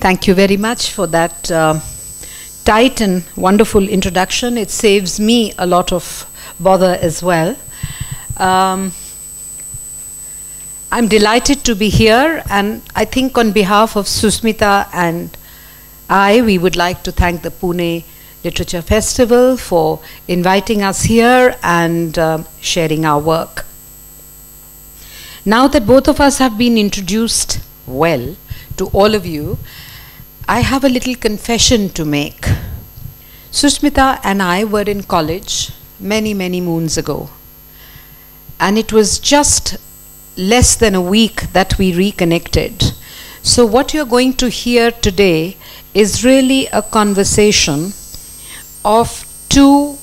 Thank you very much for that tight and wonderful introduction. It saves me a lot of bother as well. I'm delighted to be here, and I think on behalf of Sushmita and we would like to thank the Pune Literature Festival for inviting us here and sharing our work. Now that both of us have been introduced well to all of you, I have a little confession to make. Sushmita and I were in college many, many moons ago, and it was just less than a week that we reconnected. So what you're going to hear today is really a conversation of two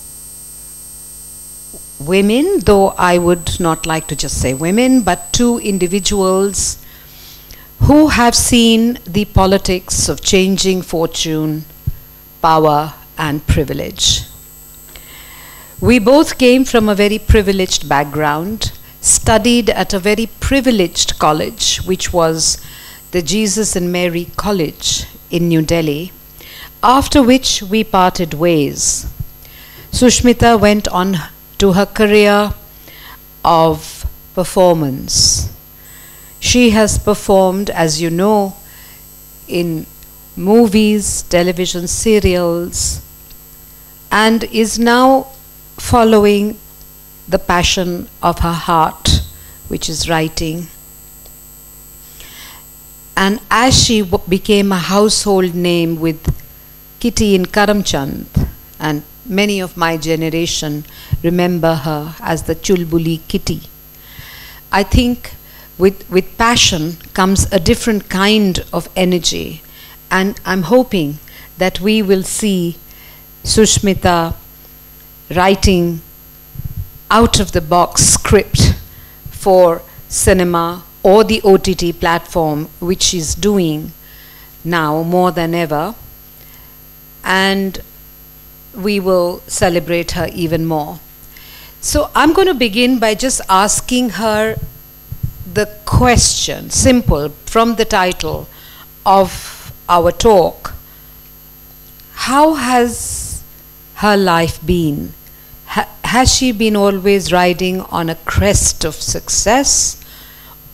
women, though I would not like to just say women, but two individuals who have seen the politics of changing fortune, power, and privilege. We both came from a very privileged background, studied at a very privileged college, which was the Jesus and Mary College in New Delhi, after which we parted ways. Sushmita went on to her career of performance. She has performed, as you know, in movies, television serials, and is now following the passion of her heart, which is writing. And as she became a household name with Kitty in Karamchand, and many of my generation remember her as the Chulbuli Kitty, I think with passion comes a different kind of energy, and I'm hoping that we will see Sushmita writing out of the box script for cinema or the OTT platform, which she's doing now more than ever, and we will celebrate her even more. So I'm going to begin by just asking her the question, simple, from the title of our talk. How has her life been? Has she been always riding on a crest of success?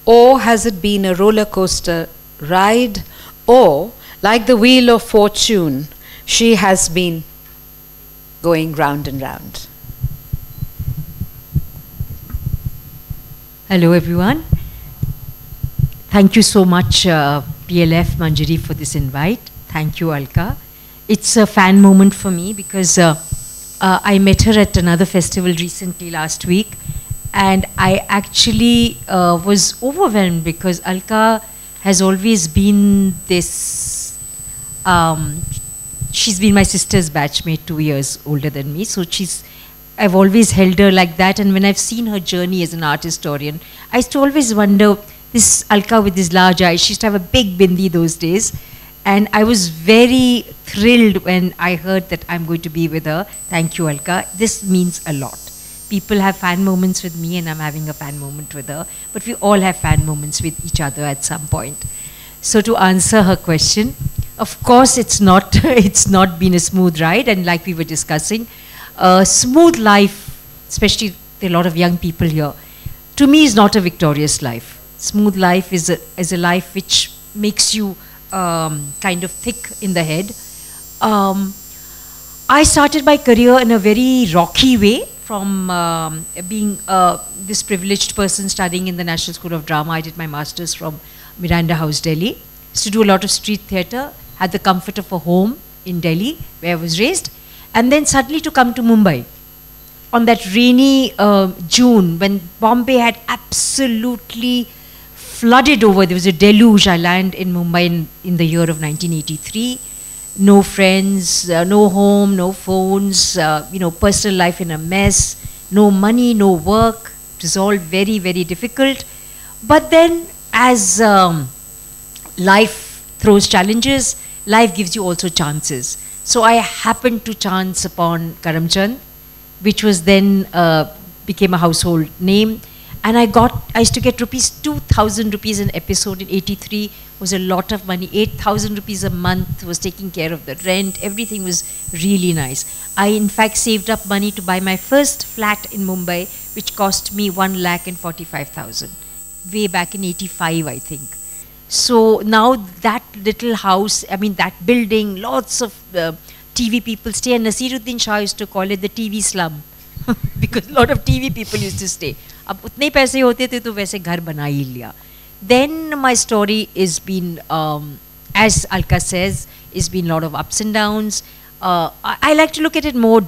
Or has it been a roller coaster ride? Or, like the wheel of fortune, she has been going round and round? Hello everyone. Thank you so much PLF Manjari for this invite. Thank you Alka. It's a fan moment for me because I met her at another festival recently last week, and I actually was overwhelmed because Alka has always been this, she's been my sister's batchmate, 2 years older than me, so I've always held her like that. And when I've seen her journey as an art historian, I used to always wonder, this Alka with these large eyes, she used to have a big bindi those days, and I was very thrilled when I heard that I'm going to be with her. Thank you Alka, this means a lot. People have fan moments with me and I'm having a fan moment with her, but we all have fan moments with each other at some point. So to answer her question, of course it's not been a smooth ride, and like we were discussing, smooth life, especially there are a lot of young people here, to me is not a victorious life. Smooth life is a life which makes you kind of thick in the head. I started my career in a very rocky way, from being this privileged person studying in the National School of Drama. I did my master's from Miranda House, Delhi. Used to do a lot of street theatre, had the comfort of a home in Delhi where I was raised, and then suddenly to come to Mumbai on that rainy June when Bombay had absolutely flooded over. There was a deluge. I landed in Mumbai in the year of 1983. No friends, no home, no phones, personal life in a mess, no money, no work. It was all very, very difficult. But then as life throws challenges, life gives you also chances. So I happened to chance upon Karamchand, which was then became a household name. And I used to get 2,000 rupees an episode in '83 was a lot of money. 8,000 rupees a month was taking care of the rent. Everything was really nice. I in fact saved up money to buy my first flat in Mumbai, which cost me 1,45,000 way back in 85, I think. So now that little house, I mean that building, lots of TV people stay, and Nasiruddin Shah used to call it the TV slum because a lot of TV people used to stay. अब उतने पैसे होते थे तो वैसे घर बना ही लिया. Then my story is been, as Alka says, it's been a lot of ups and downs. I like to look at it more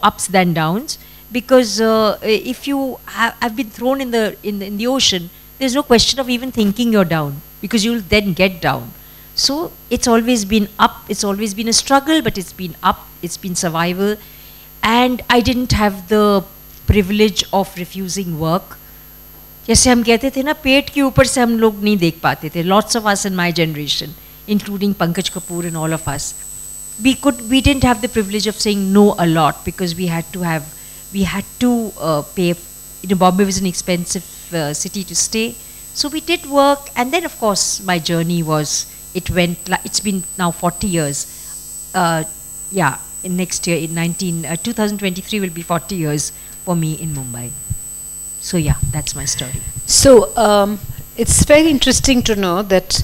ups than downs, because if you have been thrown in the ocean, there's no question of even thinking you're down, because you'll then get down. So it's always been up. It's always been a struggle, but it's been up. It's been survival, and I didn't have the privilege of refusing work. जैसे हम कहते थे ना, पेट के ऊपर से हम लोग नहीं देख पाते थे. Lots of us in my generation, including Pankaj Kapoor and all of us, we didn't have the privilege of saying no a lot, because we had to pay. Bombay was an expensive city to stay, so we did work. And then of course my journey it's been now 40 years. In next year, in 2023 will be 40 years for me in Mumbai. So yeah, that's my story. So it's very interesting to know that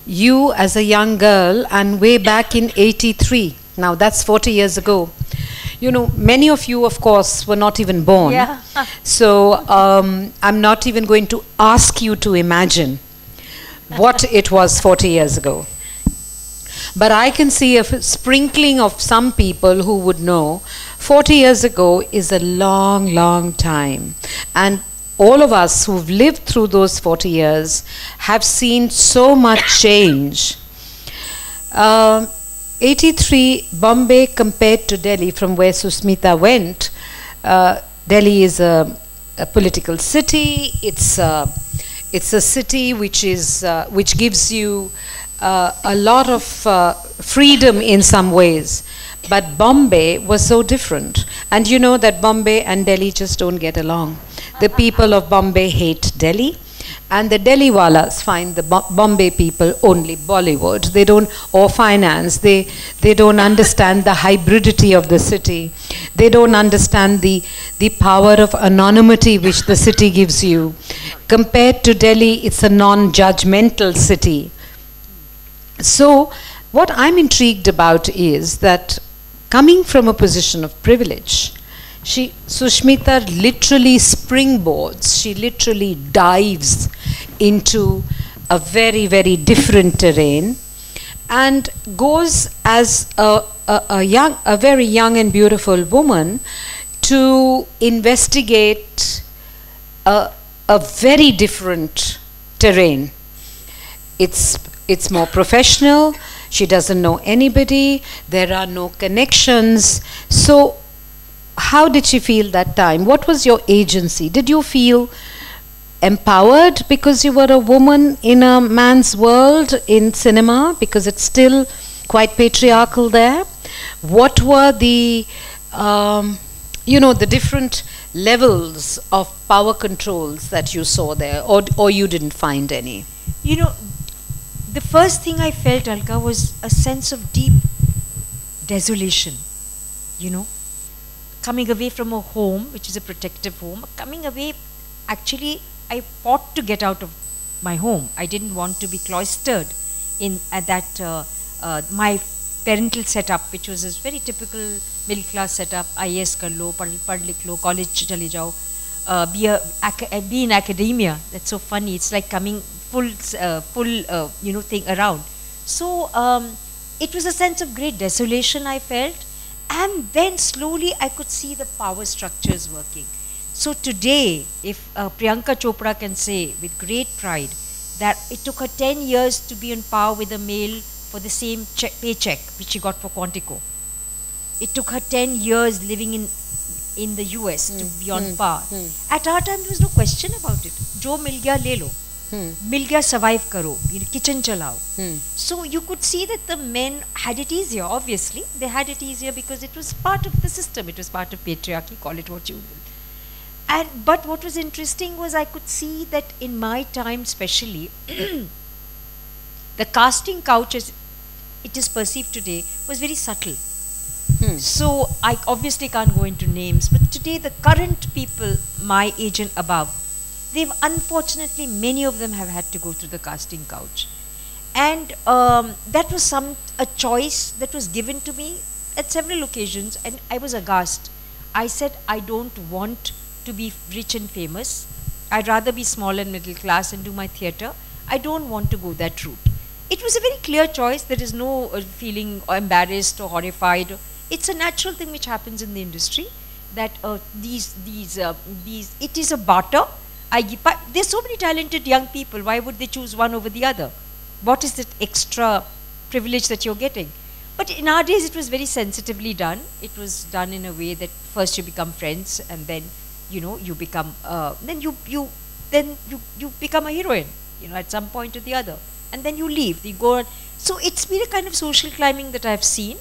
you as a young girl, and way back in 83, now that's 40 years ago, you know, many of you of course were not even born. Yeah. So I'm not even going to ask you to imagine what it was 40 years ago. But I can see a sprinkling of some people who would know 40 years ago is a long, long time. And all of us who've lived through those 40 years have seen so much change. 83, Bombay compared to Delhi, from where Sushmita went. Delhi is a political city. It's a city which gives you a lot of freedom in some ways. But Bombay was so different. And you know that Bombay and Delhi just don't get along. The people of Bombay hate Delhi, and the Delhiwalas find the Bombay people only Bollywood. They don't, or finance. They don't understand the hybridity of the city. They don't understand the power of anonymity which the city gives you. Compared to Delhi, it's a non-judgmental city. So what I'm intrigued about is that, coming from a position of privilege, Sushmita literally springboards, she literally dives into a very, very different terrain, and goes as a very young and beautiful woman to investigate a very different terrain. It's more professional. She doesn't know anybody. There are no connections. So how did she feel that time? What was your agency? Did you feel empowered because you were a woman in a man's world in cinema, because it's still quite patriarchal there? What were the the different levels of power controls that you saw there, or you didn't find any? You know, the first thing I felt, Alka, was a sense of deep desolation, coming away from a home, which is a protective home, coming away. Actually, I fought to get out of my home. I didn't want to be cloistered at that, my parental setup, which was a very typical middle class setup. IAS kar lo, pad likh lo, college chale jao, be in academia. That's so funny. It's like coming full thing around. So it was a sense of great desolation I felt, and then slowly I could see the power structures working. So today, if Priyanka Chopra can say with great pride that it took her 10 years to be on par with a male for the same paycheck which she got for Quantico. It took her 10 years living in the US to be on par. At our time, there was no question about it. Jo mil gaya le lo. Mil gaya survive karo. Kitchen chalao. So you could see that the men had it easier. Obviously, they had it easier because it was part of the system. It was part of patriarchy. Call it what you will. But what was interesting was I could see that in my time, especially, The casting couch, as it is perceived today, was very subtle. So I obviously can't go into names, but today the current people my age and above, they've unfortunately, many of them have had to go through the casting couch. And that was a choice that was given to me at several occasions, and I was aghast. I said, I don't want to be rich and famous. I'd rather be small and middle class and do my theatre. I don't want to go that route. It was a very clear choice. There is no feeling embarrassed or horrified. It's a natural thing which happens in the industry, that it is a barter. There's so many talented young people. Why would they choose one over the other? What is that extra privilege that you're getting? But in our days, it was very sensitively done. It was done in a way that first you become friends, and then you become then you become a heroine, at some point or the other, and then you leave. You go on. So it's been a kind of social climbing that I've seen,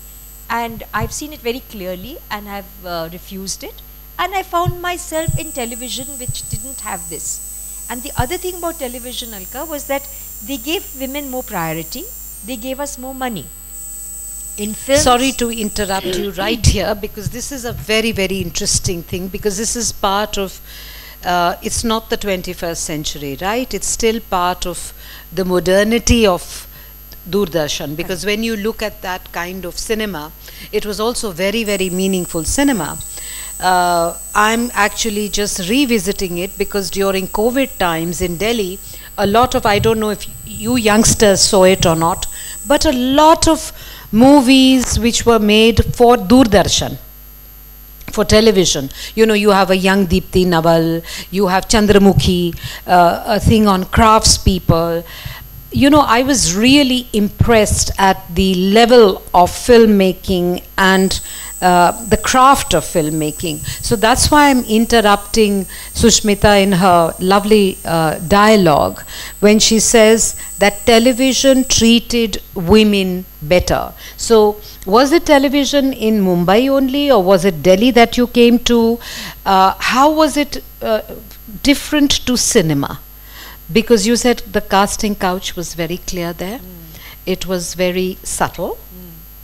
and I've seen it very clearly, and I've refused it. And I found myself in television, which didn't have this. And the other thing about television, Alka, was that they gave women more priority. They gave us more money. In films. Sorry to interrupt you right here, because this is a very, very interesting thing, because this is part of, it's not the 21st century, right? It's still part of the modernity of Doordarshan, because when you look at that kind of cinema, it was also very, very meaningful cinema. I'm actually just revisiting it because during COVID times in Delhi, a lot of, I don't know if you youngsters saw it or not, but a lot of movies which were made for Doordarshan, for television. You have a young Deepthi Naval, you have Chandramukhi, a thing on craftspeople. I was really impressed at the level of filmmaking and the craft of filmmaking. So that's why I'm interrupting Sushmita in her lovely dialogue when she says that television treated women better. So was it television in Mumbai only, or was it Delhi that you came to? How was it different to cinema? Because you said the casting couch was very clear there. It was very subtle.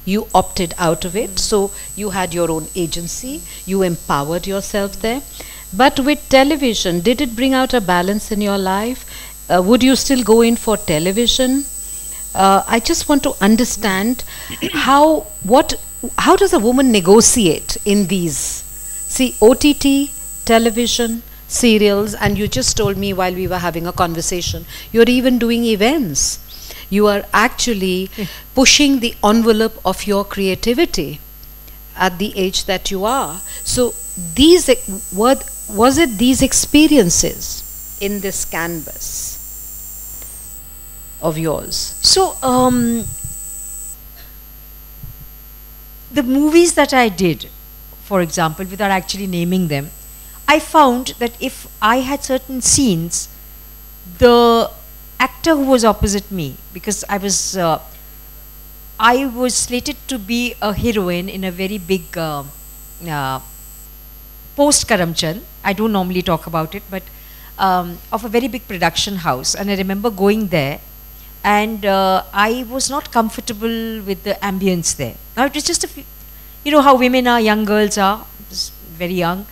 You opted out of it. So you had your own agency. You empowered yourself there. But with television, did it bring out a balance in your life? Would you still go in for television? I just want to understand how does a woman negotiate in these? See, OTT, television, serials, and you just told me while we were having a conversation, you're even doing events. You are actually pushing the envelope of your creativity at the age that you are. So was it these experiences in this canvas of yours? So the movies that I did, for example, without actually naming them, I found that if I had certain scenes, the actor who was opposite me, because I was slated to be a heroine in a very big post Karamchand. I don't normally talk about it, but of a very big production house. And I remember going there, and I was not comfortable with the ambience there. Now it was just how women are, young girls are, very young.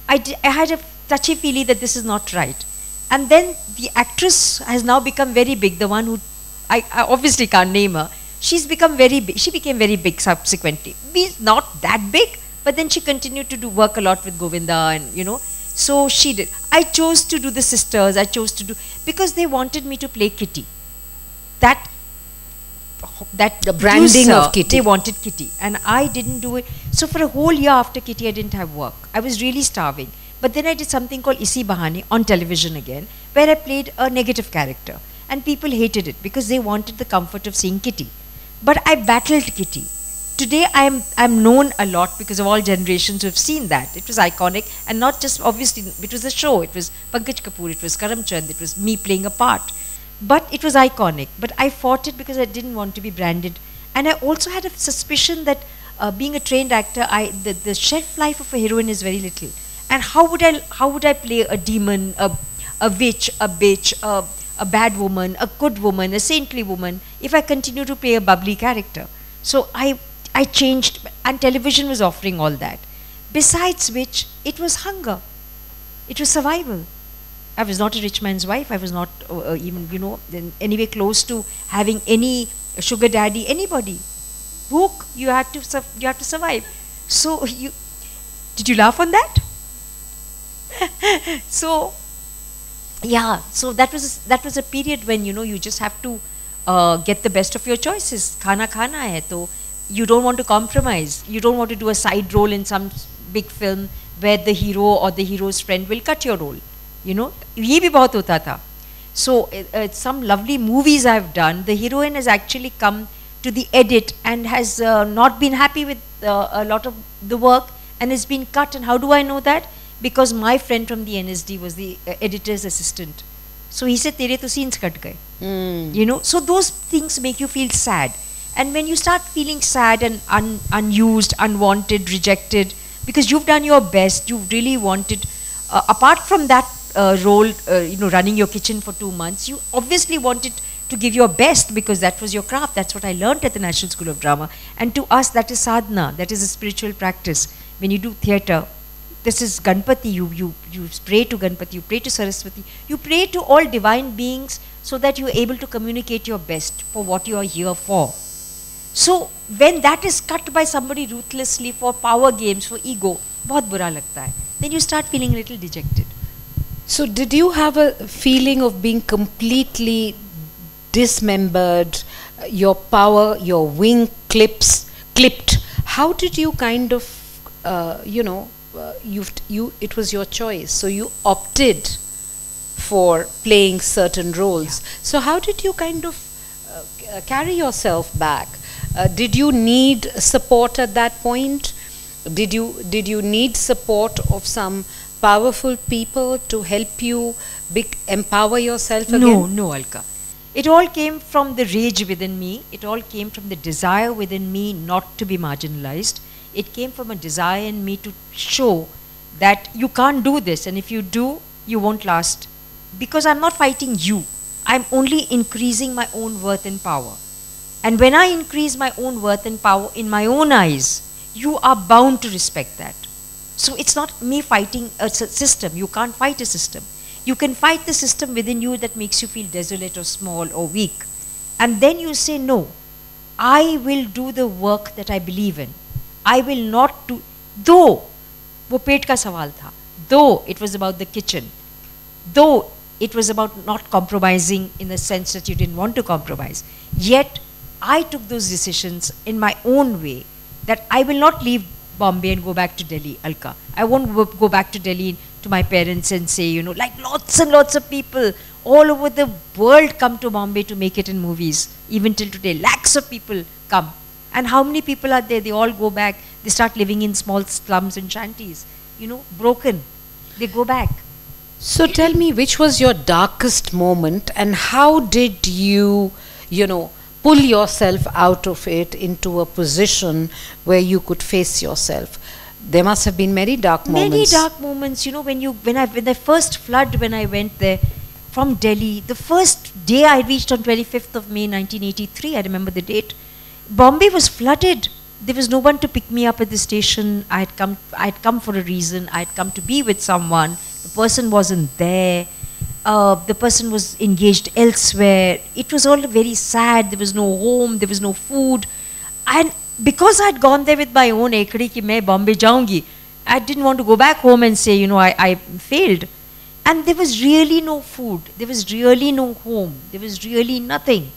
I had a touchy-feely that this is not right. And then the actress has now become very big, the one who, I obviously can't name her. She's become very big. She became very big subsequently. Not that big, but then she continued to work a lot with Govinda, and so she did. I chose to do the sisters. Because they wanted me to play Kitty. That the branding of Kitty. They wanted Kitty, and I didn't do it. So for a whole year after Kitty, I didn't have work. I was really starving. But then I did something called Isi Bahani on television again, where I played a negative character, and people hated it because they wanted the comfort of seeing Kitty. But I battled Kitty. Today I'm known a lot because of all generations who have seen that. It was iconic, and not just, obviously, it was a show. It was Pankaj Kapoor, it was Karamchand, it was me playing a part. But it was iconic. But I fought it because I didn't want to be branded. And I also had a suspicion that being a trained actor, the shelf life of a heroine is very little. And how would I play a demon, a witch, a bitch, a bad woman, a good woman, a saintly woman, if I continue to play a bubbly character? So I changed, and television was offering all that. Besides which, it was hunger. It was survival. I was not a rich man's wife. I was not even, in any way close to having any sugar daddy, anybody. Broke, you had to survive. So did you laugh on that? So yeah, so that was a period when you just have to get the best of your choices. Khana hai, to you don't want to compromise. You don't want to do a side role in some big film where the hero or the hero's friend will cut your role. Ye bhi bahut hota tha. So some lovely movies I've done, the heroine has actually come to the edit and has not been happy with a lot of the work and has been cut. And how do I know that? Because my friend from the NSD was the editor's assistant. So he said, "Tere to scenes cut gaye." So those things make you feel sad. And when you start feeling sad and unused, unwanted, rejected, because you've done your best, you really wanted, apart from that role, running your kitchen for 2 months, you obviously wanted to give your best because that was your craft. That's what I learned at the National School of Drama. And to us, that is sadhana, that is a spiritual practice. When you do theatre, this is Ganpati, you pray to Ganpati, you pray to Saraswati, you pray to all divine beings so that you are able to communicate your best for what you are here for. So when that is cut by somebody ruthlessly for power games, for ego, bahut bura lagta hai. Then you start feeling a little dejected. So did you have a feeling of being completely dismembered, your power, your wing clipped? How did you kind of, it was your choice, so you opted for playing certain roles. Yeah. So how did you kind of carry yourself back? Did you need support at that point? Did you need support of some powerful people to help you empower yourself again? No, Alka. It all came from the rage within me. It all came from the desire within me not to be marginalized. It came from a desire in me to show that you can't do this, and if you do, you won't last. Because I'm not fighting you. I'm only increasing my own worth and power. And when I increase my own worth and power in my own eyes, you are bound to respect that. So it's not me fighting a system. You can't fight a system. You can fight the system within you that makes you feel desolate or small or weak. And then you say, no, I will do the work that I believe in. I will not do, though wo pet ka sawal tha, though it was about the kitchen, though it was about not compromising in the sense that you didn't want to compromise, yet I took those decisions in my own way, that I will not leave Bombay and go back to Delhi, Alka. I won't go back to Delhi to my parents and say, like lots and lots of people all over the world come to Bombay to make it in movies. Even till today, lakhs of people come. And how many people are there? They all go back. They start living in small slums and shanties, broken. They go back. So tell me, which was your darkest moment and how did you, pull yourself out of it into a position where you could face yourself? There must have been many dark moments. Many dark moments, when the first flood, when I went there from Delhi, the first day I reached on 25th of May 1983, I remember the date, Bombay was flooded. There was no one to pick me up at the station. I had come for a reason. I had come to be with someone. The person wasn't there. The person was engaged elsewhere. It was all very sad. There was no home. There was no food. And because I had gone there with my own ekdi ki main Bombay jaungi, I didn't want to go back home and say, I failed. And there was really no food. There was really no home. There was really nothing.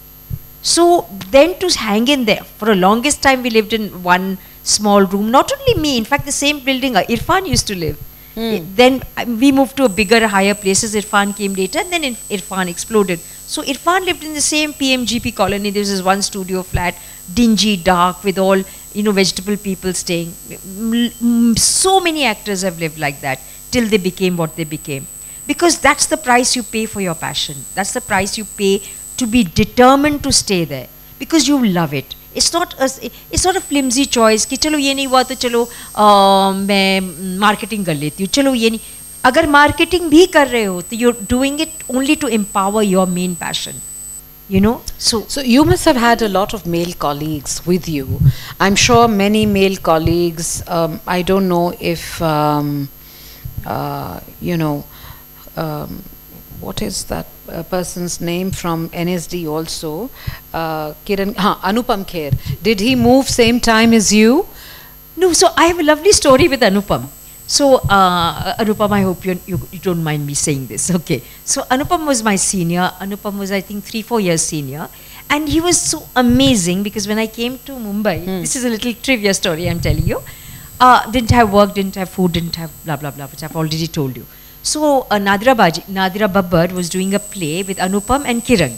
So then to hang in there, for the longest time we lived in one small room. Not only me, in fact the same building Irfan used to live. Then we moved to a bigger, higher places. Irfan came later and then Irfan exploded. So Irfan lived in the same PMGP colony. There was this one studio flat, dingy, dark, with all, vegetable people staying. So many actors have lived like that till they became what they became. Because that's the price you pay for your passion. That's the price you pay to be determined to stay there. Because you love it. It's not a flimsy choice कि चलो ये नहीं हुआ तो चलो मैं marketing कर लेती हूँ, चलो ये नहीं. अगर marketing भी कर रहे हो तो you're doing it only to empower your main passion, you know. So you must have had a lot of male colleagues with you. I'm sure many male colleagues. I don't know if you know what is that person's name from NSD also. Anupam Kher. Did he move same time as you? No, so I have a lovely story with Anupam. So, Anupam, I hope you don't mind me saying this. Okay. So, Anupam was my senior. Anupam was, I think, 3-4 years senior. And he was so amazing because when I came to Mumbai, this is a little trivia story I'm telling you. Didn't have work, didn't have food, didn't have blah, blah, blah, which I've already told you. So, Nadira Babbar was doing a play with Anupam and Kiran.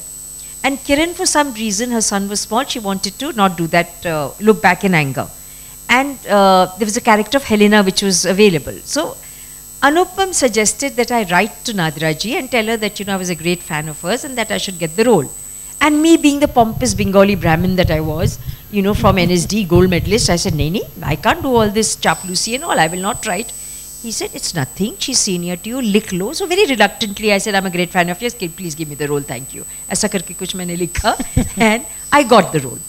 And Kiran, for some reason, her son was small, she wanted to not do that, look back in anger. And there was a character of Helena which was available. So Anupam suggested that I write to Nadira ji and tell her that, you know, I was a great fan of hers and that I should get the role. And me being the pompous Bengali Brahmin that I was, you know, from NSD, gold medalist, I said, Naini, I can't do all this chaplusi and all, I will not write. He said, it's nothing, she's senior to you, lick low. So very reluctantly I said, I'm a great fan of yours, please give me the role, thank you. Aisa karke kuch maine likha and I got the role.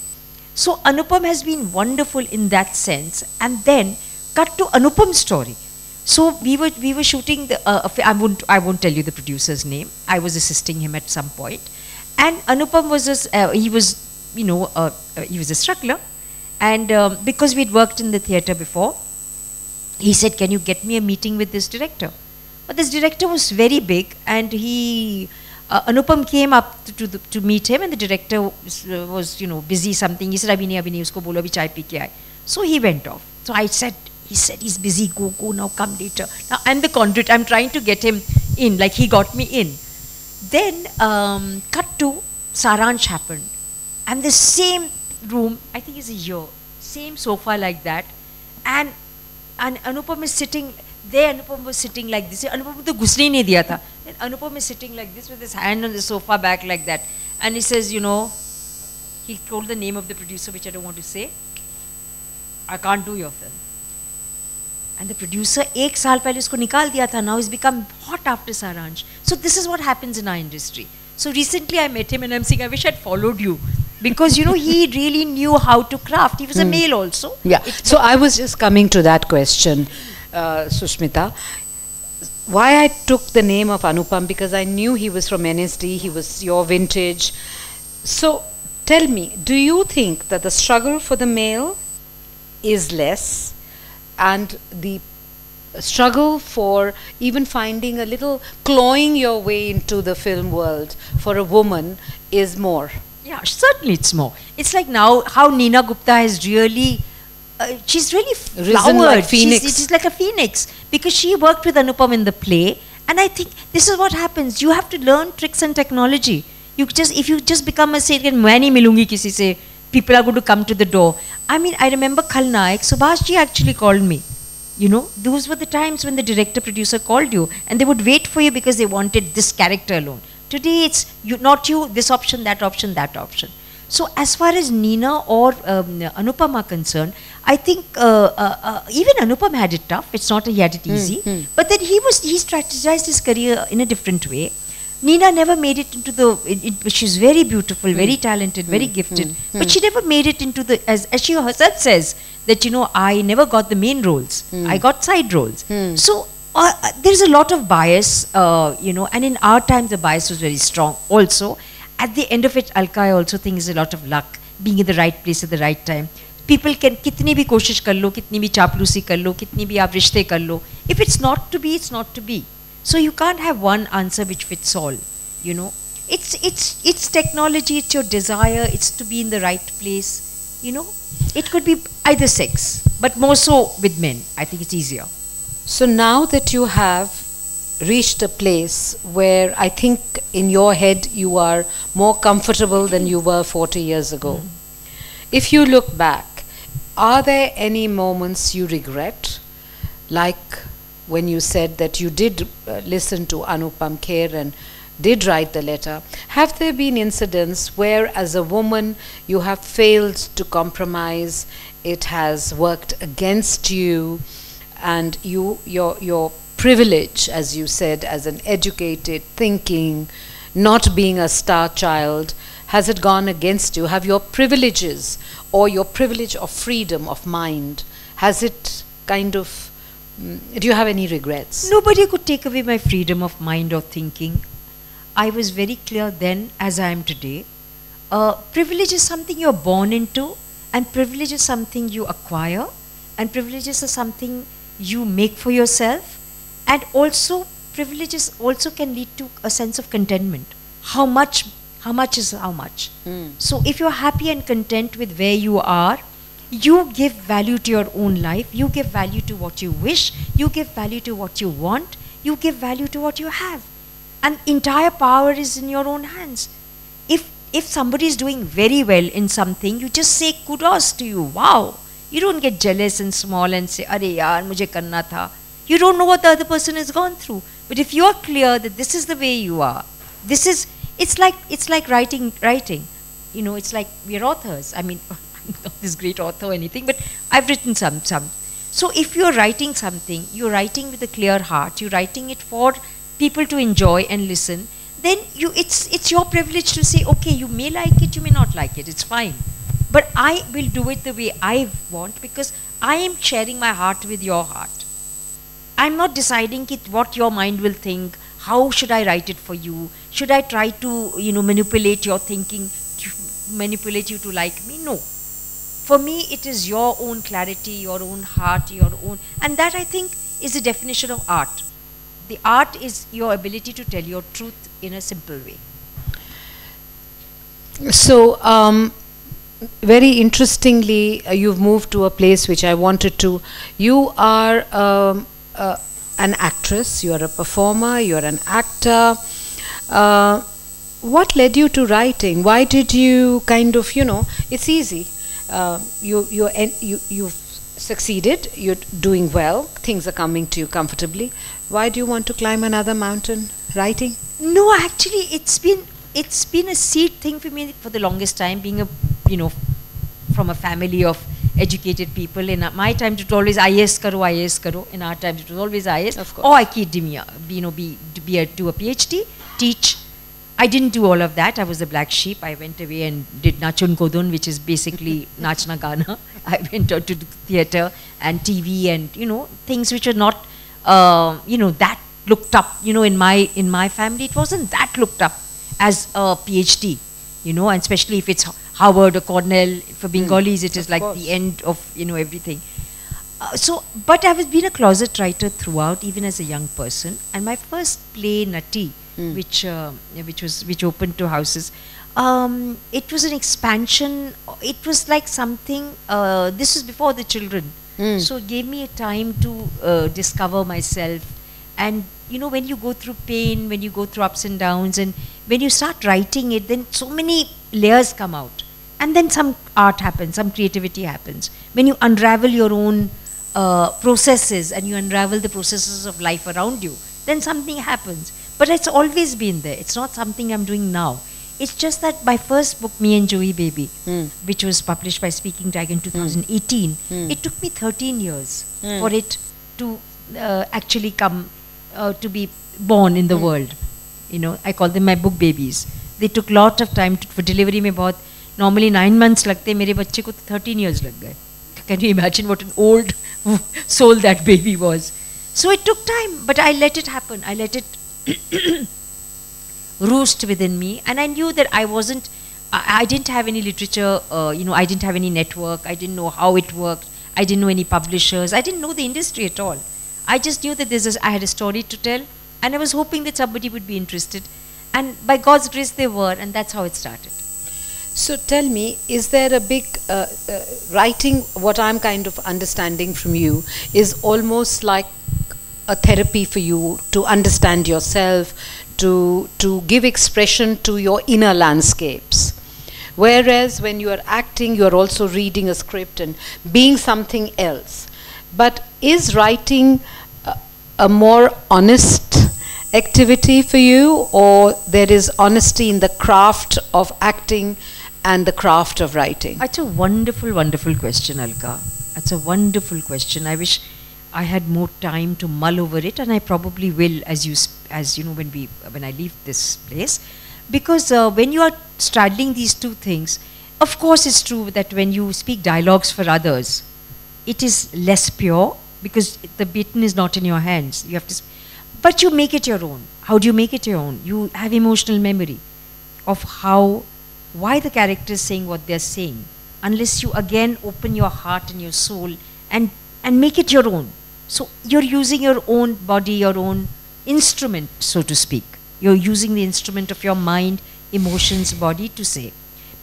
So Anupam has been wonderful in that sense. And then cut to Anupam's story. So we were shooting the I won't tell you the producer's name. I was assisting him at some point. And Anupam was he was a struggler. And because we'd worked in the theatre before, he said, can you get me a meeting with this director? But this director was very big, and Anupam came up to meet him, and the director was busy something. He said, Abhinay, usko bolo abhi chai pi ke aaye. So he went off. So he said, he's busy, go now, come later. Now I'm the conduit, I'm trying to get him in, like he got me in. Then cut to Saransh happened. And the same room, I think it's a year, same sofa like that. And Anupam is sitting there. Anupam was sitting like this. Anupam to ghusne nahi diya tha. And Anupam is sitting like this with his hand on the sofa back like that. And he says, he told the name of the producer, which I don't want to say. I can't do your film. And the producer, 1 saal pehle usko nikal diya tha. Now he's become hot after Saransh. So this is what happens in our industry. So recently I met him and I'm saying, I wish I'd followed you. Because, he really knew how to craft. He was a male also. Yeah. So I was just coming to that question, Sushmita. Why I took the name of Anupam, because I knew he was from NSD, he was your vintage. So tell me, do you think that the struggle for the male is less, and the struggle for even finding a little, clawing your way into the film world for a woman is more? Yeah, certainly it's more. It's like now how Neena Gupta has really, she's really flowered. Like phoenix. She's like a phoenix, because she worked with Anupam in the play. And I think this is what happens. You have to learn tricks and technology. If you just become a Satan, main nahi milungi kisi se, people are going to come to the door. I mean, I remember Khalnaik, Subhash ji actually called me. Those were the times when the director producer called you, and they would wait for you because they wanted this character alone. Today it's not you, this option, that option, that option. So as far as Neena or Anupam are concerned, I think even Anupam had it tough. It's not that he had it easy. But then he strategized his career in a different way. Neena never made it into she's very beautiful, very talented, very gifted. But she never made it into as she herself says, that I never got the main roles. I got side roles. So there's a lot of bias, and in our time the bias was very strong also. At the end of it, Alka, I also think is a lot of luck, being in the right place at the right time. People can kitni bhi koshish kar lo, kitni bhi chaplusi kar lo, kitni bhi aap rishte kar lo. If it's not to be, it's not to be. So you can't have one answer which fits all, It's technology, it's your desire, it's to be in the right place, It could be either sex, but more so with men. I think it's easier. So now that you have reached a place where I think in your head you are more comfortable than you were 40 years ago, if you look back, are there any moments you regret? Like when you said that you did listen to Anupam Kher and did write the letter. Have there been incidents where as a woman you have failed to compromise, it has worked against you, and your privilege, as you said, as an educated, thinking, not being a star child, has it gone against you? Have your privileges, or your privilege of freedom of mind, has it kind of, do you have any regrets? Nobody could take away my freedom of mind or thinking. I was very clear then as I am today. Privilege is something you're born into, and privilege is something you acquire, and privileges are something you make for yourself, and also privileges also can lead to a sense of contentment. How much is how much? So if you're happy and content with where you are, you give value to your own life, you give value to what you wish, you give value to what you want, you give value to what you have. And entire power is in your own hands. If somebody is doing very well in something, you just say kudos to you, wow. You don't get jealous and small and say, "Arey yaar, mujhe karna tha." You don't know what the other person has gone through. But if you're clear that this is the way you are, it's like writing. You know, it's like we're authors. I mean, I'm not this great author or anything, but I've written some. So if you're writing something, you're writing with a clear heart, you're writing it for people to enjoy and listen, then it's your privilege to say, okay, you may like it, you may not like it, it's fine. But I will do it the way I want, because I am sharing my heart with your heart. I'm not deciding what your mind will think, how should I write it for you, should I try to, manipulate your thinking, manipulate you to like me? No. For me, it is your own clarity, your own heart, your own, and that I think is the definition of art. The art is your ability to tell your truth in a simple way. So, very interestingly, you've moved to a place which I wanted to. You are an actress, you are a performer, you are an actor. What led you to writing? Why did you kind of, it's easy. You've succeeded, you're doing well, things are coming to you comfortably. Why do you want to climb another mountain? Writing? No, actually, it's been a seed thing for me for the longest time, being from a family of educated people. In my time, it was always IAS karo. In our time, it was always IAS. Of course. Or academia, do a PhD, teach. I didn't do all of that. I was the black sheep. I went away and did Nachun Kodun, which is basically Nachna Gana. I went out to do theatre and TV and, things which are not, that looked up. In my family, it wasn't that looked up as a PhD, and especially if it's Harvard or Cornell. For Bengalis, it is like the end of, everything. But I was been a closet writer throughout, even as a young person. And my first play, Nati, which opened to houses, it was an expansion. It was like something. This was before the children, so it gave me a time to discover myself. And when you go through pain, when you go through ups and downs, and when you start writing it, then so many layers come out, and then some art happens, some creativity happens. When you unravel your own processes and you unravel the processes of life around you, then something happens. But it's always been there. It's not something I'm doing now. It's just that my first book, Me and Joey Baby, which was published by Speaking Tiger in 2018, it took me 13 years for it to actually come to be born in the world. I call them my book babies. They took lot of time for delivery. Normally 9 months lagte, mere bachche ko 13 years lag gaye. Can you imagine what an old soul that baby was? So it took time, but I let it happen. I let it roost within me, and I knew that I didn't have any literature, I didn't have any network, I didn't know how it worked, I didn't know any publishers, I didn't know the industry at all. I just knew that I had a story to tell, and I was hoping that somebody would be interested, and by God's grace they were, and that's how it started. So tell me, is there a big writing, what I'm kind of understanding from you, is almost like a therapy for you to understand yourself, to give expression to your inner landscapes. Whereas when you are acting, you are also reading a script and being something else. But is writing a more honest activity for you, or there is honesty in the craft of acting and the craft of writing? That's a wonderful, wonderful question, Alka. That's a wonderful question. I wish I had more time to mull over it, and I probably will, as you know, when I leave this place, because when you are straddling these two things, of course, it's true that when you speak dialogues for others, it is less pure because the baton is not in your hands. You have to, but you make it your own. How do you make it your own? You have emotional memory of why the character is saying what they're saying, unless you again open your heart and your soul and make it your own. So you're using your own body, your own instrument, so to speak. You're using the instrument of your mind, emotions, body to say.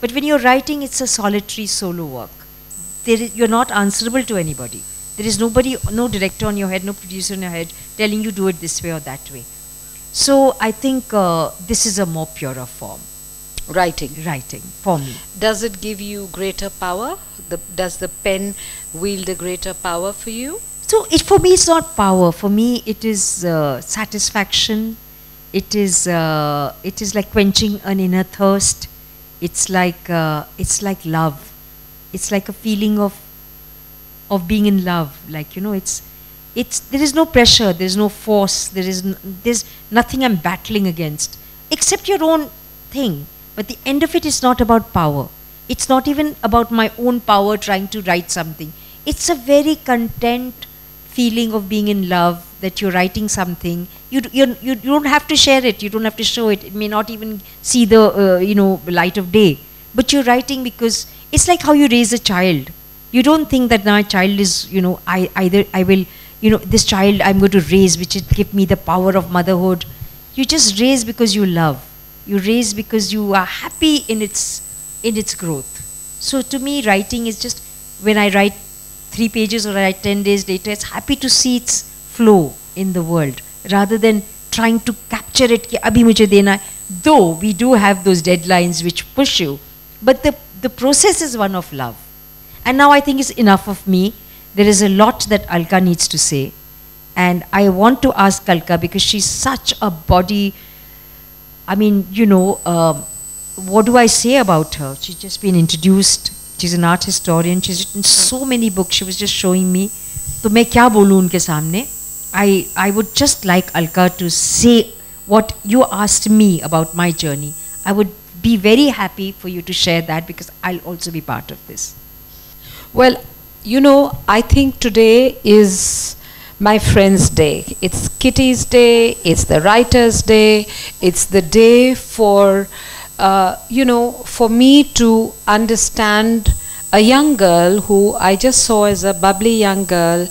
But when you're writing, it's a solitary solo work. You're not answerable to anybody. There is nobody, no director on your head, no producer on your head telling you do it this way or that way. So I think this is a more purer form. Writing For me. Does it give you greater power? Does the pen wield a greater power for you? So for me, it's not power. For me, it is satisfaction. It is like quenching an inner thirst. It's like love. It's like a feeling of being in love. Like, you know, there is no pressure. There is no force. There's nothing I'm battling against except your own thing. But the end of it is not about power. It's not even about my own power trying to write something. It's a very content feeling of being in love, that you're writing something. You don't have to share it. You don't have to show it. It may not even see the light of day. But you're writing because it's like how you raise a child. You don't think that my child is, this child I'm going to raise, which will give me the power of motherhood. You just raise because you love. You raise because you are happy in its growth. So to me, writing is just, when I write 3 pages or I write 10 days later, it's happy to see its flow in the world, rather than trying to capture it, ki abhi mujhe dena. Though we do have those deadlines which push you, but the process is one of love. And now I think it's enough of me. There is a lot that Alka needs to say. And I want to ask Alka, because she's such a body. I mean, what do I say about her? She's just been introduced. She's an art historian. She's written so many books. She was just showing me. So मैं क्या बोलूँ उनके सामने? I would just like Alka to say what you asked me about my journey. I would be very happy for you to share that, because I'll also be part of this. Well, I think today is my friend's day. It's Kitty's day, it's the writer's day, it's the day for, for me to understand a young girl who I just saw as a bubbly young girl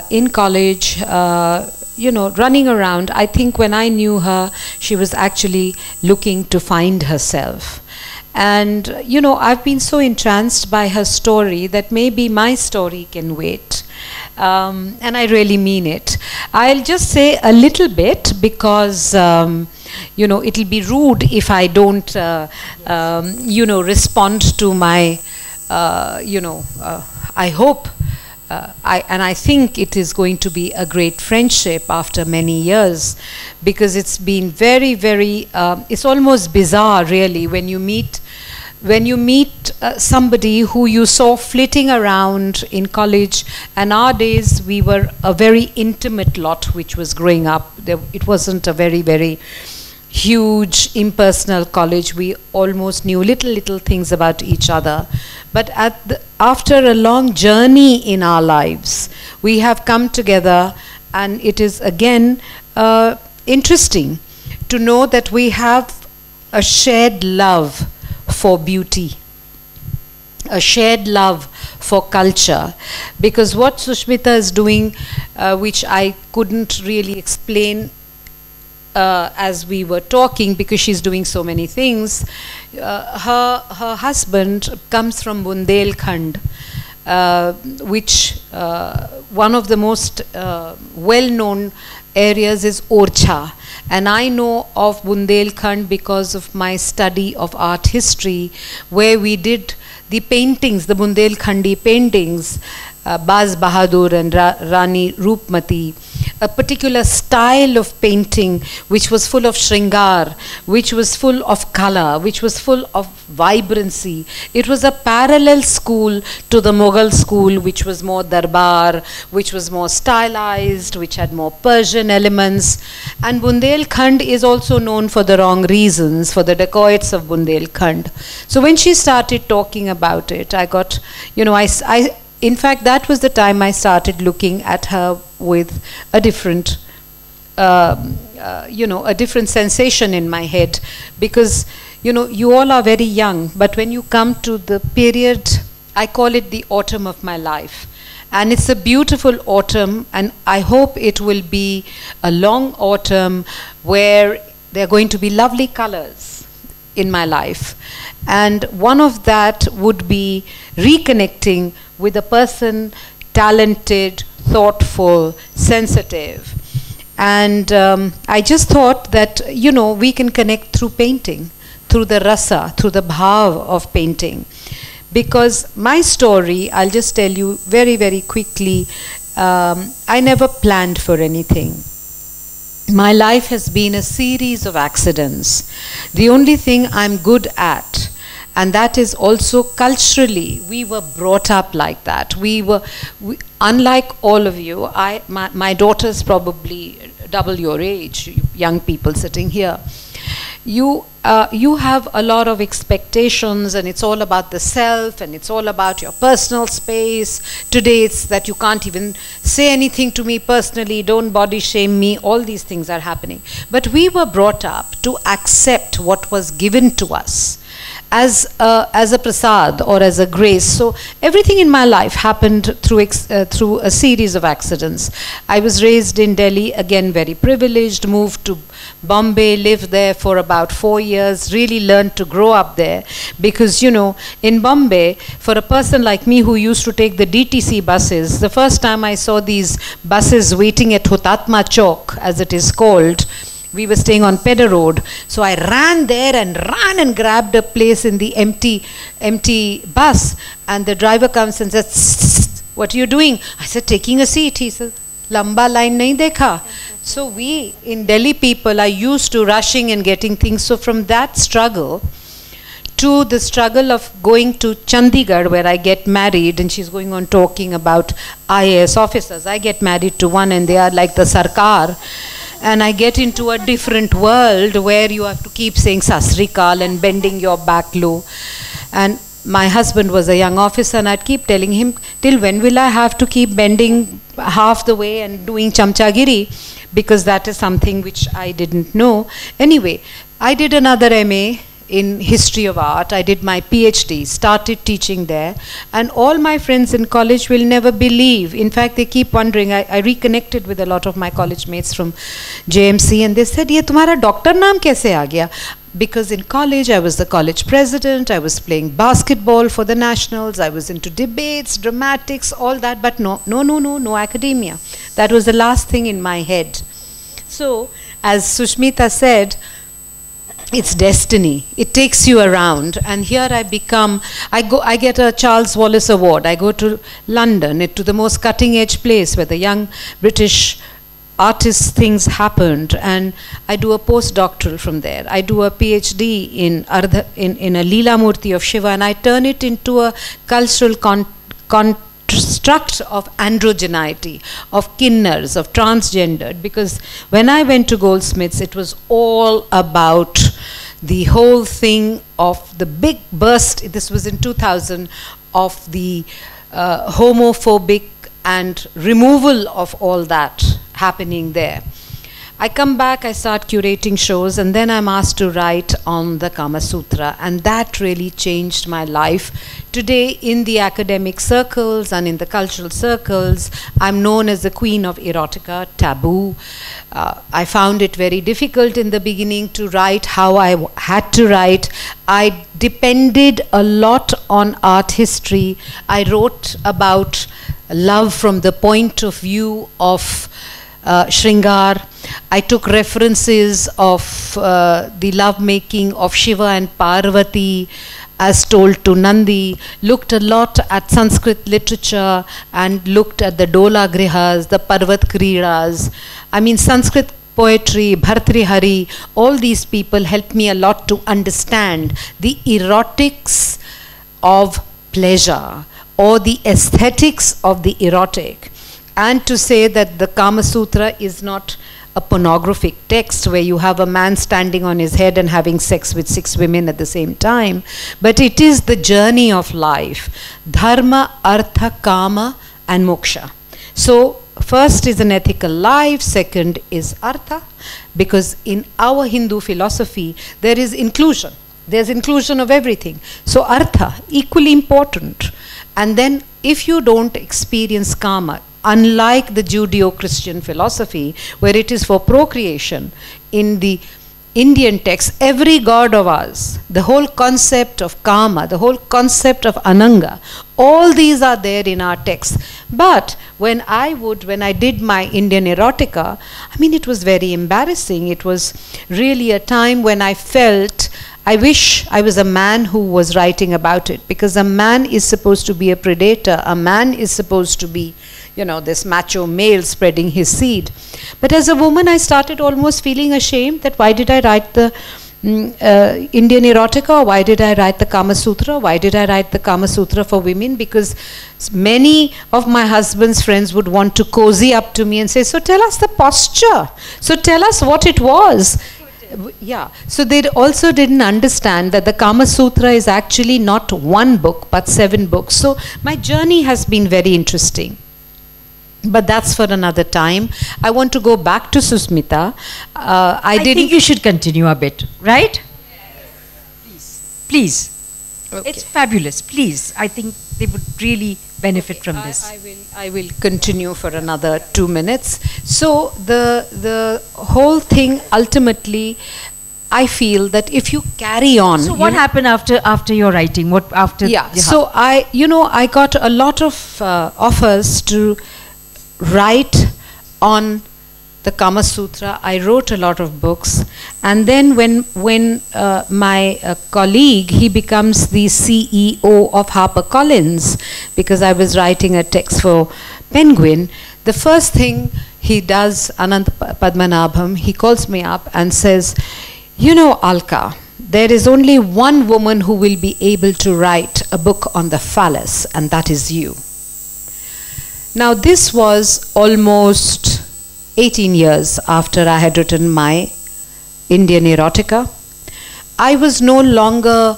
in college, running around. I think when I knew her, she was actually looking to find herself. And, I've been so entranced by her story that maybe my story can wait. And I really mean it. I'll just say a little bit, because, it'll be rude if I don't, respond to my, I hope, and I think it is going to be a great friendship after many years, because it's been very, very, it's almost bizarre really when you meet somebody who you saw flitting around in college. And nowadays we were a very intimate lot which was growing up. It wasn't a very, very huge impersonal college. We almost knew little things about each other. But after a long journey in our lives, we have come together, and it is again interesting to know that we have a shared love for beauty, a shared love for culture. Because what Sushmita is doing, which I couldn't really explain as we were talking, because she's doing so many things. Her husband comes from Bundelkhand, which one of the most well-known areas is Orchha. And I know of Bundelkhand because of my study of art history, where we did the paintings, the Bundelkhandi paintings, Baz Bahadur and Rani Roopmati. a particular style of painting which was full of shringar, which was full of color, which was full of vibrancy. It was a parallel school to the Mughal school, which was more darbar, which was more stylized, which had more Persian elements. And Bundelkhand is also known for the wrong reasons, for the dacoits of Bundelkhand. So when she started talking about it, I got, in fact, that was the time I started looking at her with a different, a different sensation in my head, because, you all are very young, but when you come to the period, I call it the autumn of my life. And it's a beautiful autumn, and I hope it will be a long autumn where there are going to be lovely colors in my life. And one of that would be reconnecting with a person talented, thoughtful, sensitive. And I just thought that, we can connect through painting, through the rasa, through the bhav of painting. Because my story, I'll just tell you very, very quickly, I never planned for anything. My life has been a series of accidents. The only thing I'm good at, and that is also culturally, we were brought up like that. Unlike all of you, my daughter's probably double your age, young people sitting here. You have a lot of expectations, and it's all about the self, and it's all about your personal space. Today it's that you can't even say anything to me personally, don't body shame me, all these things are happening. But we were brought up to accept what was given to us as a prasad or as a grace. So everything in my life happened through a series of accidents. I was raised in Delhi, again very privileged, moved to Bombay, lived there for about 4 years, really learned to grow up there, because in Bombay, for a person like me who used to take the DTC buses, the first time I saw these buses waiting at Hutatma Chowk, as it is called, we were staying on Pedder Road, so I ran there and grabbed a place in the empty bus, and the driver comes and says, "What are you doing?" I said, "Taking a seat." He said, "Lamba line nahi dekha." So we, in Delhi people, are used to rushing and getting things. So from that struggle to the struggle of going to Chandigarh, where I get married, and she's going on talking about IAS officers. I get married to one, and they are like the Sarkar. And I get into a different world where you have to keep saying Sasrikal and bending your back low. And my husband was a young officer, and I'd keep telling him, till when will I have to keep bending half the way and doing chamchagiri? Because that is something which I didn't know. Anyway, I did another MA in history of art. I did my PhD, started teaching there, and all my friends in college will never believe. In fact, they keep wondering. I reconnected with a lot of my college mates from JMC, and they said, "Ye tumhara doctor naam kaise aa gaya?" Because in college, I was the college president, I was playing basketball for the nationals, I was into debates, dramatics, all that, but no academia. That was the last thing in my head. So, as Sushmita said, it's destiny. It takes you around, and here I get a Charles Wallace Award. I go to London, to the most cutting edge place where the young British artists things happened, and I do a postdoctoral from there. I do a PhD in a Leela Murti of Shiva, and I turn it into a cultural construct of androgeneity, of kinnars, of transgendered, because when I went to Goldsmiths, it was all about the whole thing of the big burst, this was in 2000, of the homophobic and removal of all that happening there. I come back, I start curating shows, and then I'm asked to write on the Kama Sutra, and that really changed my life. Today, in the academic circles and in the cultural circles, I'm known as the queen of erotica, taboo. I found it very difficult in the beginning to write how I had to write. I depended a lot on art history. I wrote about love from the point of view of Shringar. I took references of the lovemaking of Shiva and Parvati. as told to Nandi, looked a lot at Sanskrit literature and looked at the Dola Grihas, the Parvat Kridas. I mean, Sanskrit poetry, Bhartrihari, all these people helped me a lot to understand the erotics of pleasure or the aesthetics of the erotic, and to say that the Kama Sutra is not a pornographic text where you have a man standing on his head and having sex with 6 women at the same time, but it is the journey of life, dharma, artha, kama and moksha. So first is an ethical life, second is artha, because in our Hindu philosophy there is inclusion. There's inclusion of everything. So artha, equally important. And then if you don't experience kama, unlike the Judeo-Christian philosophy where it is for procreation, in the Indian text, every god of ours, the whole concept of kama, the whole concept of ananga, all these are there in our texts. But when I did my Indian erotica, I mean, it was very embarrassing. It was really a time when I felt, I wish I was a man who was writing about it, because a man is supposed to be a predator. A man is supposed to be, you know, this macho male spreading his seed. But as a woman, I started almost feeling ashamed that why did I write the Indian erotica, or why did I write the Kama Sutra? Why did I write the Kama Sutra for women? Because many of my husband's friends would want to cozy up to me and say, so tell us the posture. So tell us what it was. Yeah, so they also didn't understand that the Kama Sutra is actually not one book, but 7 books. So my journey has been very interesting. But that's for another time. I want to go back to Sushmita. I think you should continue a bit, right? Yes. Please. Okay. It's fabulous. Please. I think they would really benefit from this. I will continue for another 2 minutes. So the whole thing ultimately, I feel that if you carry on. So what happened after your writing? What after? Yeah. So I got a lot of offers to write on the Kama Sutra. I wrote a lot of books, and then when my colleague, he becomes the CEO of HarperCollins, because I was writing a text for Penguin, the first thing he does, Anant Padmanabham, he calls me up and says, you know, Alka, there is only one woman who will be able to write a book on the phallus, and that is you. Now this was almost 18 years after I had written my Indian erotica. I was no longer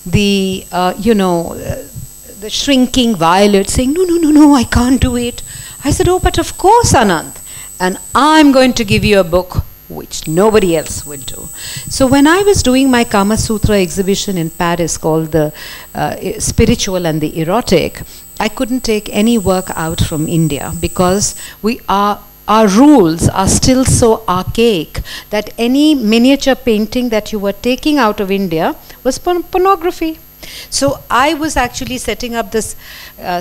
the, the shrinking violet saying, no, I can't do it. I said, oh, but of course, Anant. And I'm going to give you a book which nobody else will do. So when I was doing my Kama Sutra exhibition in Paris called the Spiritual and the Erotic, I couldn't take any work out from India, because our rules are still so archaic that any miniature painting that you were taking out of India was pornography. So I was actually setting up this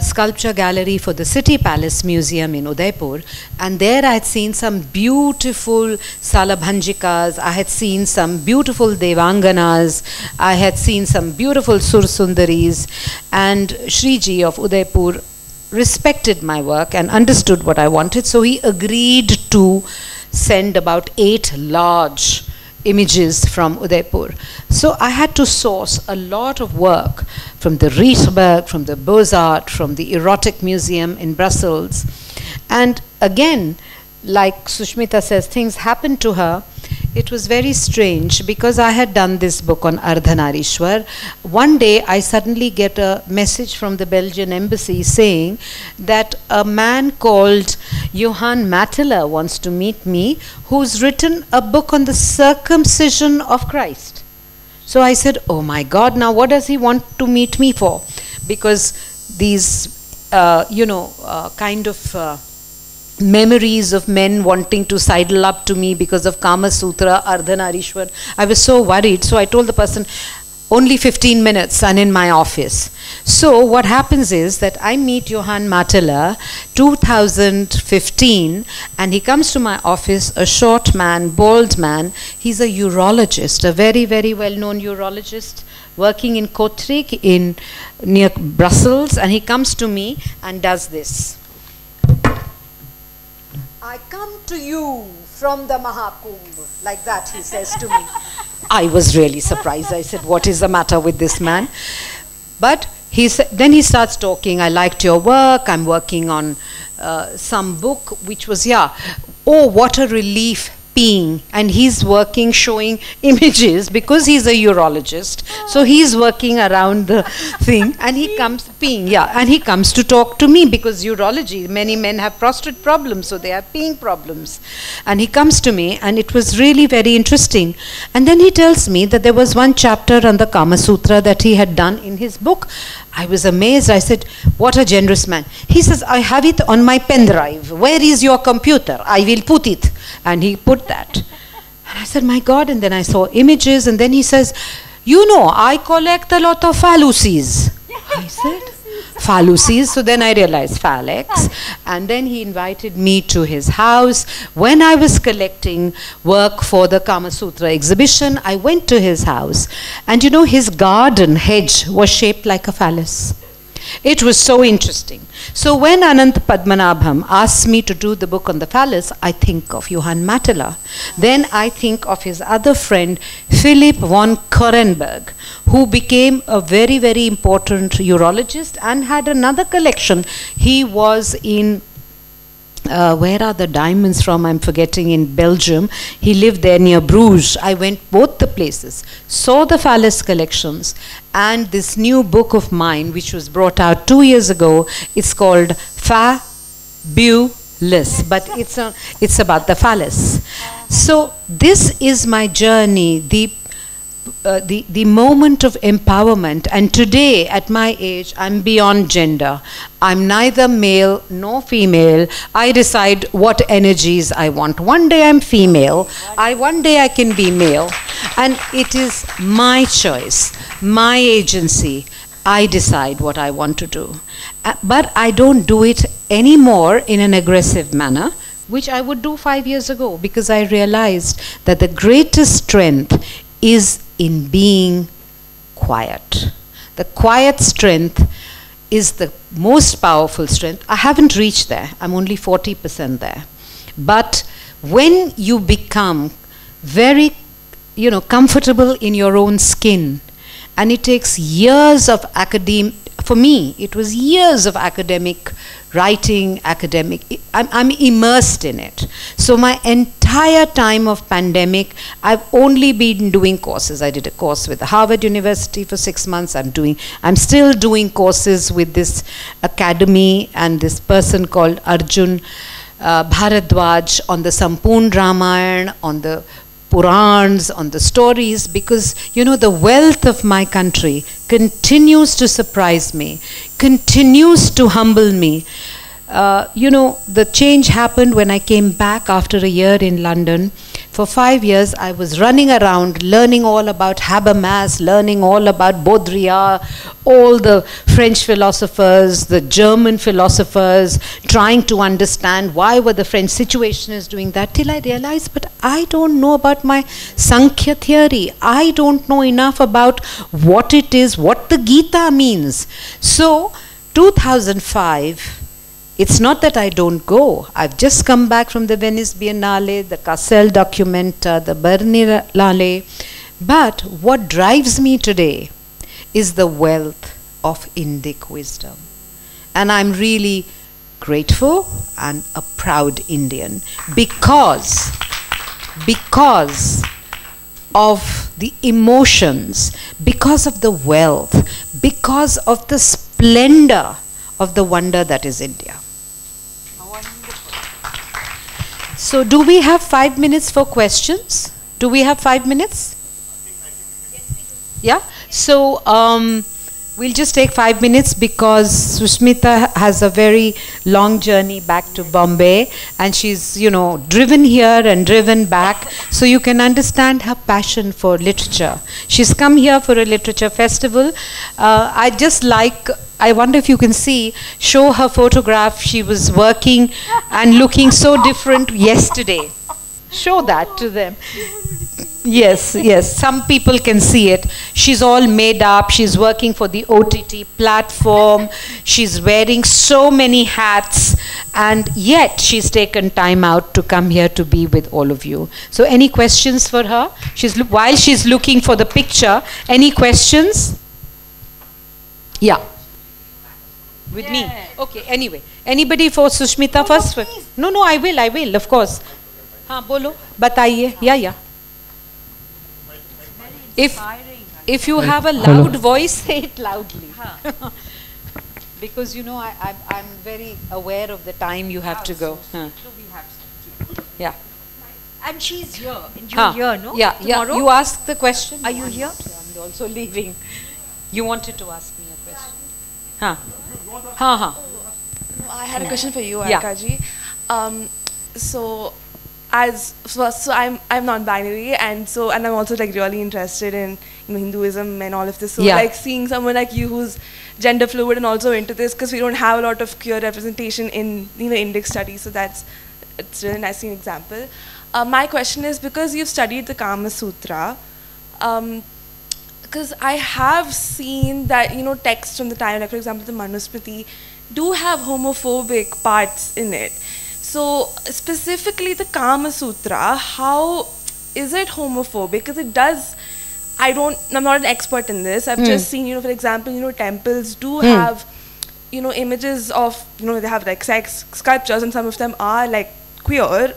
sculpture gallery for the City Palace Museum in Udaipur, and there I had seen some beautiful Salabhanjikas, I had seen some beautiful Devanganas, I had seen some beautiful Sursundaris, and Shriji of Udaipur respected my work and understood what I wanted, so he agreed to send about 8 large images from Udaipur. So I had to source a lot of work from the Riesberg, from the Beaux-Arts, from the Erotic Museum in Brussels. And again, like Sushmita says, things happened to her. It was very strange, because I had done this book on Ardhanarishwar. One day I suddenly get a message from the Belgian embassy saying that a man called Johan Matela wants to meet me, who's written a book on the circumcision of Christ. So I said, oh my God, now what does he want to meet me for? Because these, kind of memories of men wanting to sidle up to me because of Kama Sutra, Ardhanarishwar, I was so worried. So I told the person, only 15 minutes and in my office. So what happens is that I meet Johann Matela 2015, and he comes to my office, a short man, bald man. He's a urologist, a very, very well-known urologist working in Kortrijk in near Brussels, and he comes to me and does this. I come to you from the Mahakumbh, like that he says to me. I was really surprised. I said, what is the matter with this man? But then he starts talking, I liked your work, I'm working on some book, which was, oh, what a relief peeing. And he's working, showing images, because he's a urologist. So he's working around the thing, and he comes peeing, and he comes to talk to me, because urology, many men have prostate problems, so they have peeing problems. And he comes to me, and it was really very interesting. And then he tells me that there was one chapter on the Kama Sutra that he had done in his book. I was amazed. I said, what a generous man. He says, I have it on my pen drive. Where is your computer? I will put it. And he put that. And I said, my God. And then I saw images. And then he says, you know, I collect a lot of phalluses. I said, phalluses. So then I realized phallex. And then he invited me to his house. When I was collecting work for the Kama Sutra exhibition, I went to his house. And you know, his garden hedge was shaped like a phallus. It was so interesting. So when Anant Padmanabham asks me to do the book on the phallus, I think of Johann Matela. Then I think of his other friend, Philipp von Korenberg, who became a very, very important urologist and had another collection. He was in where are the diamonds from? I'm forgetting, in Belgium. He lived there near Bruges. I went both the places, saw the phallus collections, and this new book of mine, which was brought out 2 years ago, it's called Fabulous, but it's about the phallus. So this is my journey, the moment of empowerment. And today, at my age, I'm beyond gender. I'm neither male nor female. I decide what energies I want. One day I'm female, one day I can be male. And it is my choice, my agency. I decide what I want to do. But I don't do it anymore in an aggressive manner, which I would do 5 years ago, because I realized that the greatest strength is in being quiet. The quiet strength is the most powerful strength. I haven't reached there. I'm only 40% there. But when you become very, comfortable in your own skin, and it takes years of for me, it was years of academic writing, I'm immersed in it. So my entire time of pandemic, I've only been doing courses. I did a course with Harvard University for 6 months. I'm still doing courses with this academy and this person called Arjun Bharadwaj on the Sampurna Ramayana, on the Purans, on the stories, because, the wealth of my country continues to surprise me, continues to humble me. The change happened when I came back after a year in London. For 5 years, I was running around, learning all about Habermas, learning all about Baudrillard, all the French philosophers, the German philosophers, trying to understand why were the French Situationists doing that, till I realized, but I don't know about my Sankhya theory. I don't know enough about what it is, what the Gita means. So, 2005, it's not that I don't go. I've just come back from the Venice Biennale, the Kassel Documenta, the Berlinale. But what drives me today is the wealth of Indic wisdom. And I'm really grateful and a proud Indian because of the emotions, because of the wealth, because of the splendor of the wonder that is India. So do we have 5 minutes for questions? Do we have 5 minutes? Yeah? So We'll just take 5 minutes because Sushmita has a very long journey back to Bombay, and she's, you know, driven here and driven back, so you can understand her passion for literature. She's come here for a literature festival. I wonder if you can show her photograph. She was working and looking so different yesterday. Show that to them. Yes, yes, some people can see it. She's all made up. She's working for the OTT platform. She's wearing so many hats, and yet she's taken time out to come here to be with all of you. So any questions for her? While she's looking for the picture, any questions? Yeah. With me? Okay, anyway. Anybody for Sushmita first? No, I will, of course. हाँ बोलो बताइए या if you have a loud voice, say it loudly. Because you know I'm very aware of the time you have to go. Yeah. And she's here. And you're here, no? Yeah, tomorrow? Yeah. You asked the question. Are you here? I'm also leaving. You wanted to ask me a question. No, I had a question for you, Yeah. Alka ji. So I'm non-binary, and I'm also like really interested in Hinduism and all of this. So like seeing someone like you who's gender fluid and also into this, because we don't have a lot of queer representation in Indic studies. So it's really nice seeing an example. My question is, because you've studied the Kama Sutra, because I have seen that texts from the time, like for example the Manusmriti, do have homophobic parts in it. So specifically the Kama Sutra, how is it homophobic? Because it does, I'm not an expert in this. I've just seen, for example, temples do have, images of, they have like sex sculptures, and some of them are like queer.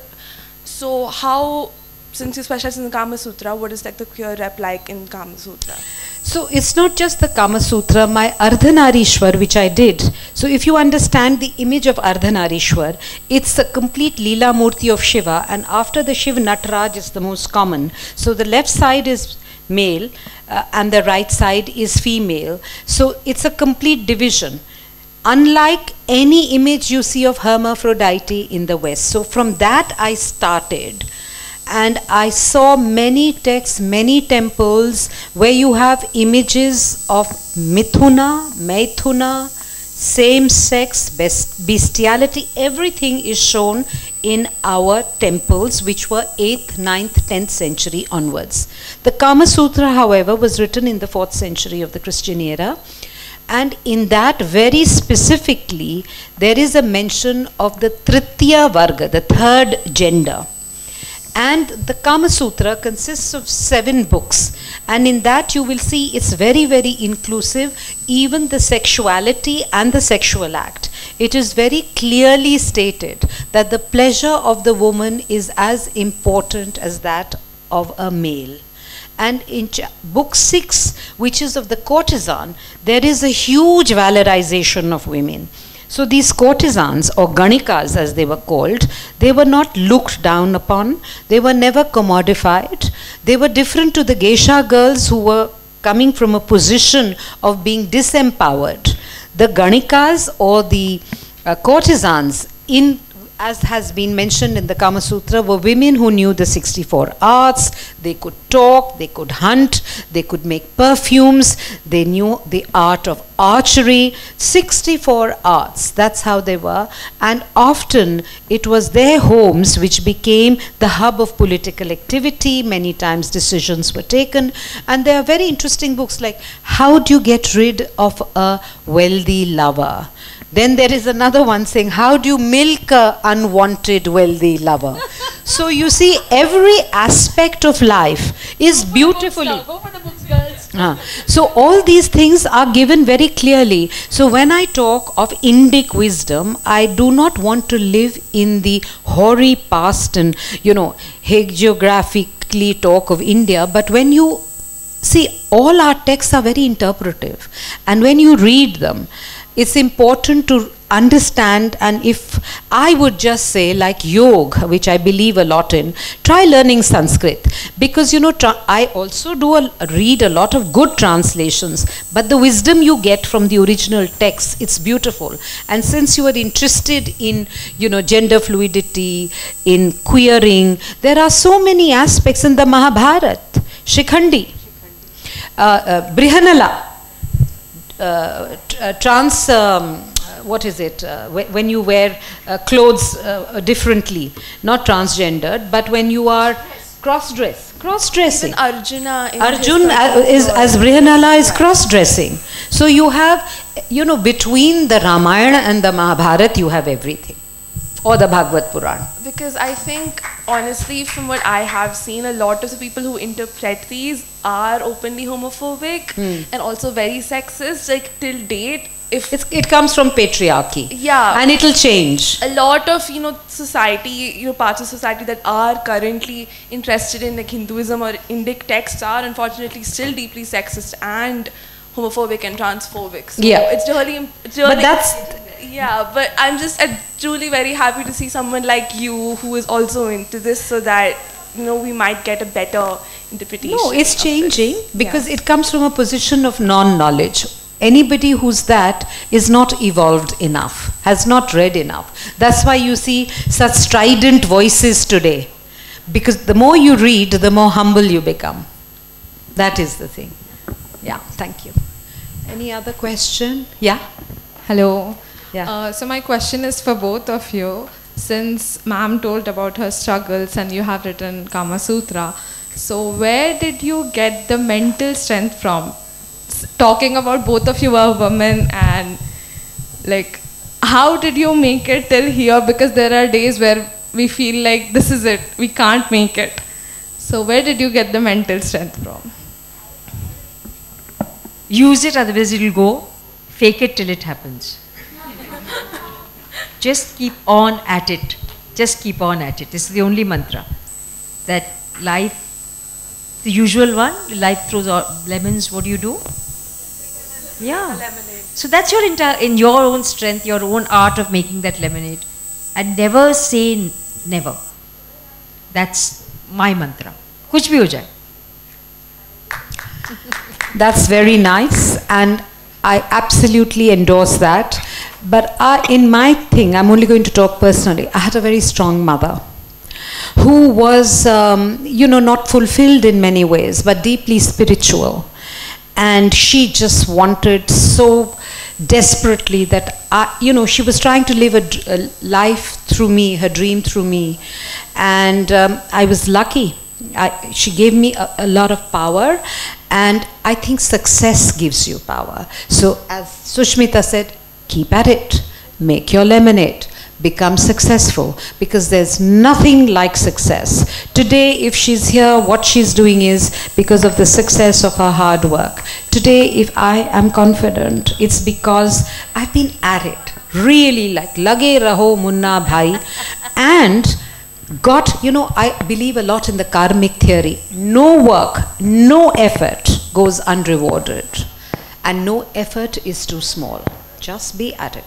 So how, since you specialize in the Kama Sutra, what is like the queer rep like in Kama Sutra? So it's not just the Kama Sutra, my Ardhanarishwar, which I did. So if you understand the image of Ardhanarishwar, it's a complete Leela Murti of Shiva, and after the Shiva, Nataraj is the most common. So the left side is male and the right side is female. So it's a complete division. Unlike any image you see of hermaphrodite in the West. So from that I started. And I saw many texts, many temples where you have images of Mithuna, Maithuna, same-sex, bestiality. Everything is shown in our temples, which were 8th, 9th, 10th century onwards. The Kama Sutra, however, was written in the 4th century of the Christian era. And in that, very specifically, there is a mention of the Tritiya Varga, the third gender. And the Kama Sutra consists of 7 books, and in that you will see it's very, very inclusive, even the sexuality and the sexual act. It is very clearly stated that the pleasure of the woman is as important as that of a male. And in book 6, which is of the courtesan, there is a huge valorization of women. So these courtesans, or Ganikas as they were called, they were not looked down upon. They were never commodified. They were different to the geisha girls who were coming from a position of being disempowered. The Ganikas, or the courtesans, as has been mentioned in the Kama Sutra, were women who knew the 64 arts. They could talk, they could hunt, they could make perfumes, they knew the art of archery. 64 arts, that's how they were. And often it was their homes which became the hub of political activity. Many times decisions were taken. And there are very interesting books like How Do You Get Rid of a Wealthy Lover? Then there is another one saying, how do you milk an unwanted wealthy lover? So you see, every aspect of life is beautifully. Go for the books, girls. So all these things are given very clearly. So when I talk of Indic wisdom, I do not want to live in the hoary past and, hagiographically talk of India. But when you see, all our texts are very interpretive. And when you read them, it's important to understand, and if I would just say, like yoga, which I believe a lot in, try learning Sanskrit. Because, you know, I also read a lot of good translations, but the wisdom you get from the original text, it's beautiful. And since you are interested in, you know, gender fluidity, in queering, there are so many aspects in the Mahabharata, Shikhandi, Brihanala, what is it, when you wear clothes differently, not transgendered, but when you are cross-dressing. Even Arjuna is as Brihanala is cross-dressing. So you have, you know, between the Ramayana and the Mahabharata, you have everything. Or the Bhagavad Purana. Because I think, honestly, from what I have seen, a lot of the people who interpret these are openly homophobic and also very sexist. Like, till date, it comes from patriarchy. Yeah. And it'll change. A lot of, you know, society, you know, parts of society that are currently interested in like Hinduism or Indic texts are unfortunately still deeply sexist and homophobic and transphobic. So yeah. It's really but that's... Yeah, but I'm truly very happy to see someone like you who is also into this, so that, you know, we might get a better interpretation. No, it's changing because it comes from a position of non-knowledge. Anybody who's that is not evolved enough, has not read enough. That's why you see such strident voices today. Because the more you read, the more humble you become. That is the thing. Yeah, thank you. Any other question? Yeah? Hello. Yeah. So my question is for both of you. Since ma'am told about her struggles and you have written Kama Sutra, so where did you get the mental strength from? Talking about both of you are women, and like, how did you make it till here? Because there are days where we feel like this is it, we can't make it. So where did you get the mental strength from? Use it, otherwise it will go. Fake it till it happens. Just keep on at it. Just keep on at it. This is the only mantra. That life, the usual one, life throws lemons, what do? Yeah. So that's your in your own strength, your own art of making that lemonade. And never say never. That's my mantra. Kuch bhi ho jaye. That's very nice, and I absolutely endorse that. But in my thing, I'm only going to talk personally. I had a very strong mother who was, you know, not fulfilled in many ways, but deeply spiritual. And she just wanted so desperately that, you know, she was trying to live a life through me, her dream through me. And I was lucky. She gave me a lot of power, and I think success gives you power. So as Sushmita said, keep at it, make your lemonade, become successful, because there's nothing like success. Today, if she's here, what she's doing is because of the success of her hard work. Today, if I am confident, it's because I've been at it, really, like lage raho munna bhai, and got, you know, I believe a lot in the karmic theory. No work, no effort goes unrewarded, and no effort is too small. Just be at it.